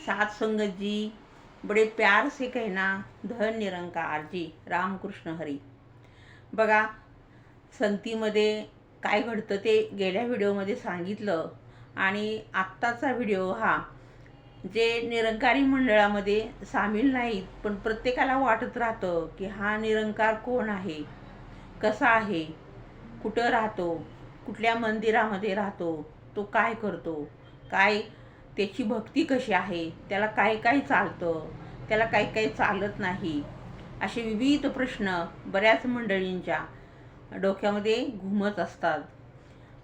सात संगत जी, बड़े प्यार से कहना, धन निरंकार जी, रामकृष्ण हरी. बघा, संगतीमध्ये काय घडतं ते गेल्या व्हिडिओमध्ये सांगितलं. आणि आत्ताचा व्हिडिओ हा जे निरंकारी मंडळामध्ये सामील नाहीत, पण प्रत्येकाला वाटत राहतं की हा निरंकार कोण आहे, कसा आहे, कुठं राहतो, कुठल्या मंदिरामध्ये राहतो, तो काय करतो, काय त्याची भक्ती कशी आहे, त्याला काय काय चालतं, त्याला काय काय चालत नाही, असे विविध प्रश्न बऱ्याच मंडळींच्या डोक्यामध्ये घुमत असतात.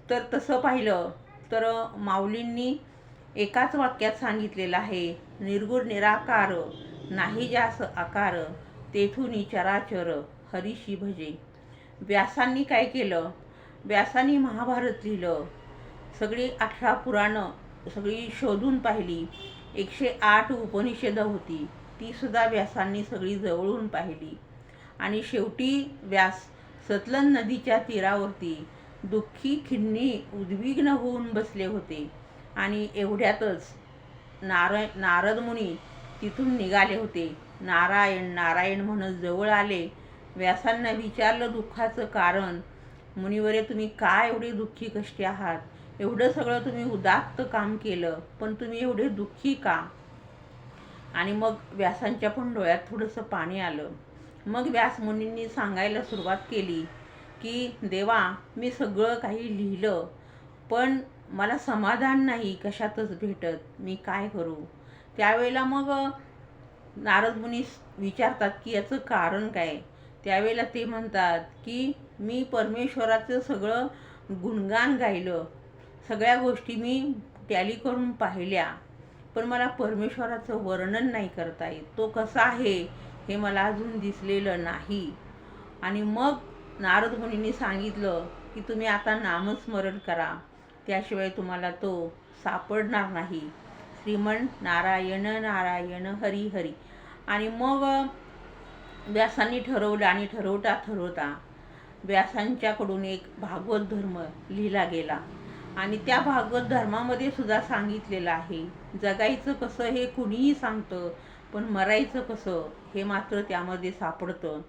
तर तसं पाहिलं तर माऊलींनी एकाच वाक्यात सांगितलेलं आहे, निर्गुण निराकार नाही जास आकार, तेथून चराचर हरीशी भजे. व्यासांनी काय केलं? व्यासांनी महाभारत लिहिलं, सगळी 18 पुराणं सगळी शोधून पाहिली, 108 उपनिषदं होती, ती सुद्धा व्यासांनी सगळी जवळून पाहिली. आणि शेवटी व्यास सतलज नदीच्या तीरावरती दुःखी खिन्नी उद्विग्न होऊन बसले होते. आणि एवढ्यातच नारद मुनी तिथून निघाले होते. नारायण नारायण म्हणत जवळ आले. व्यासांना विचारलं दुःखाचं कारण. मुनिवरे, तुम्ही काय एवढे दुःखी कष्टी आहात? एवढं सगळं तुम्ही उदात्त काम केलं, पण तुम्ही एवढे दुःखी का? आणि मग व्यासांच्या पण डोळ्यात थोडंसं पाणी आलं. मग व्यास मुनींनी सांगायला सुरुवात केली की देवा, मी सगळं काही लिहिलं, पण मला समाधान नाही कशातच भेटत, मी काय करू? त्यावेळेला मग नारद मुनी विचारतात की याचं कारण काय? त्यावेळेला ते म्हणतात की मी परमेश्वराचं सगळं गुणगान गायलं, सगळ्या गोष्टी मी टॅली करून पाहिल्या, पण मला परमेश्वराचं वर्णन नाही करता येत. तो कसा आहे हे मला अजून दिसलेलं नाही. आणि मग नारद मुनींनी सांगितलं की तुम्ही आता नामस्मरण करा, त्याशिवाय तुम्हाला तो सापडणार नाही. श्रीमन नारायण नारायण हरी हरी. आणि मग व्यासांनी ठरवलं, आणि ठरवता व्यासांच्याकडून एक भागवत धर्म लिहिला गेला. आणि त्या भागवत धर्मामध्ये सुद्धा सांगितलेलं आहे, जगायचं कसं हे कुणीही सांगतं, पण मरायचं कसं हे मात्र त्यामध्ये सापडतं.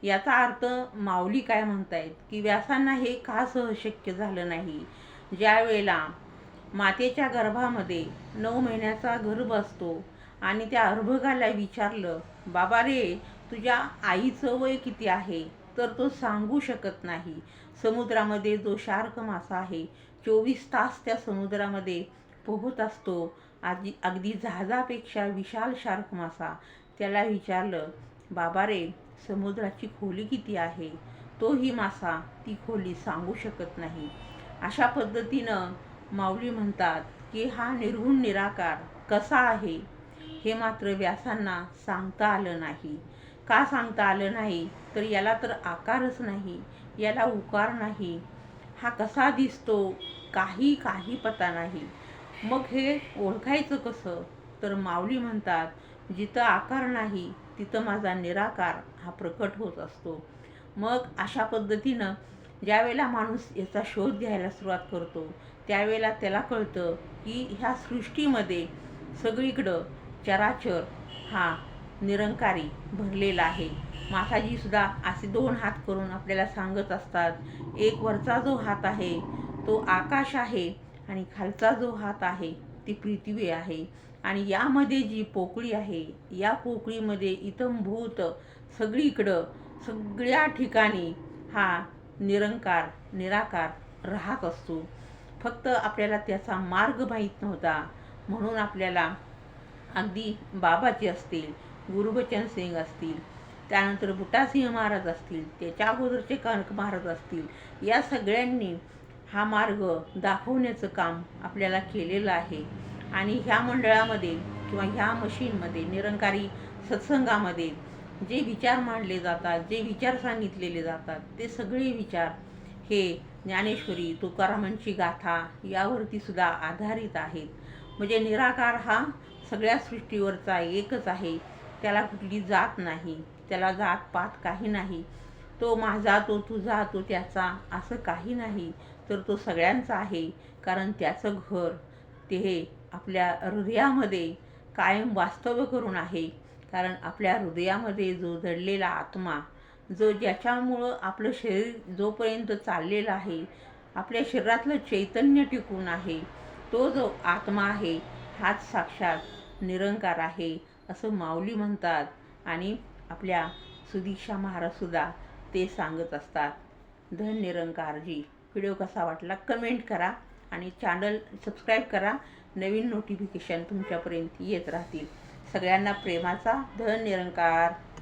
याचा अर्थ माऊली काय म्हणतायत की व्यासांना हे का सहशक्य झालं नाही? ज्या वेळेला मातेच्या गर्भामध्ये 9 महिन्याचा गर्भ असतो आणि त्या अर्भकाला विचारलं, बाबा रे, तुझ्या आईचं वय किती आहे? तर तो सांगू शकत नाही. समुद्रामध्ये जो शार्क मासा आहे, 24 तास त्या समुद्रामध्ये पोहत असतो, अगदी जहाजापेक्षा विशाल शार्क मासा. त्याला विचारलं, बाबा रे, समुद्राची खोली किती आहे? तोही मासा ती खोली सांगू शकत नाही. अशा पद्धतीनं माऊली म्हणतात की हा निर्गुण निराकार कसा आहे हे मात्र व्यासांना सांगता आलं नाही. का सांगता आलं नाही? तर याला तर आकारच नाही, याला उकार नाही, हा कसा दिसतो काही पता नाही. मग हे ओळखायचं कसं? तर माऊली म्हणतात, जिथं आकार नाही तिथं माझा निराकार हा प्रकट होत असतो. मग अशा पद्धतीनं ज्यावेळेला माणूस याचा शोध घ्यायला सुरुवात करतो, त्यावेळेला त्याला कळतं की ह्या सृष्टीमध्ये सगळीकडं चराचर हा निरंकारी भरलेला आहे. माताजी सुद्धा असे 2 हात करून आपल्याला सांगत असतात, एक वरचा जो हात आहे तो आकाश आहे, आणि खालचा जो हात आहे ती पृथ्वी आहे. आणि यामध्ये जी पोकळी आहे, या पोकळीमध्ये इतंभूत सगळीकडं सगळ्या ठिकाणी हा निरंकार निराकार राहत असतो. फक्त आपल्याला त्याचा मार्ग माहीत नव्हता. म्हणून आपल्याला अगदी बाबाजी असतील, गुरुबचन सिंग असतील, त्यानंतर बुटासिंह महाराज असतील, त्याच्या अगोदरचे कनक महाराज असतील, या सगळ्यांनी हा मार्ग दाखवण्याचं काम आपल्याला केलेलं आहे. आणि ह्या मंडळामध्ये किंवा ह्या मशीनमध्ये, निरंकारी सत्संगामध्ये जे विचार मांडले जातात, जे विचार सांगितलेले जातात, ते सगळे विचार हे ज्ञानेश्वरी, तुकारामांची गाथा यावरती सुद्धा आधारित आहेत. म्हणजे निराकार हा सगळ्या सृष्टीवरचा एकच आहे. त्याला कुठली जात नाही, त्याला जात पात काही नाही. तो माझा, तो तुझा, तो त्याचा असं काही नाही, तर तो सगळ्यांचा आहे. कारण त्याचं घर ते आपल्या हृदयामध्ये कायम वास्तव्य करून आहे. कारण आपल्या हृदयामध्ये जो दडलेला आत्मा, ज्याच्यामुळं आपलं शरीर जोपर्यंत चाललेलं आहे, आपल्या शरीरातलं चैतन्य टिकून आहे, तो जो आत्मा आहे हाच साक्षात निरंकार आहे असं माऊली म्हणतात. आणि आपल्या सुदीक्षा महाराजसुद्धा ते सांगत असतात. धन निरंकारजी. व्हिडिओ कसा वाटला कमेंट करा आणि चॅनल सबस्क्राईब करा. नवीन नोटिफिकेशन तुमच्यापर्यंत येत राहतील. सगळ्यांना प्रेमाचा धन निरंकार.